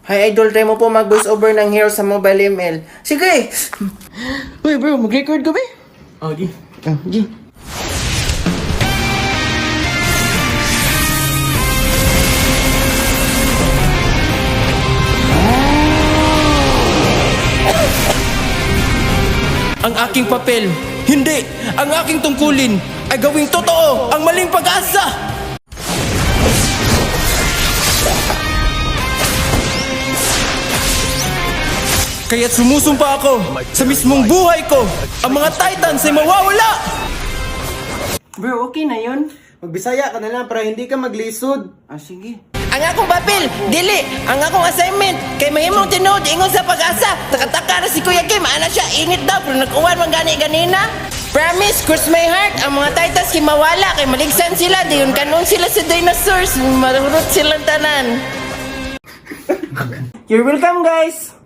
Hi idol, try mo po mag-voice over ng hero sa mobile ML. Sige! Uy bro, mag-record ka ba? Oh, di. G. Ang aking papel, hindi! Ang aking tungkulin ay gawing totoo ang maling pag-asa! Kaya't sumusumpa ako sa mismong buhay ko. Ang mga Titans ay mawawala! Bro, okay na yun? Magbisaya ka na lang para hindi ka maglisod. Sige. Ang akong papel, dili! Ang akong assignment, kay mahimong tinood ingon sa pag-asa. Takataka na si Kuya Kim, ana siya, init daw, pero nag-uwan man gani-ganina. Promise, cross my heart, ang mga Titans kay mawala, kay maligsan sila, dayon kanon sila sa dinosaurs, marurot silang tanan. You're welcome guys!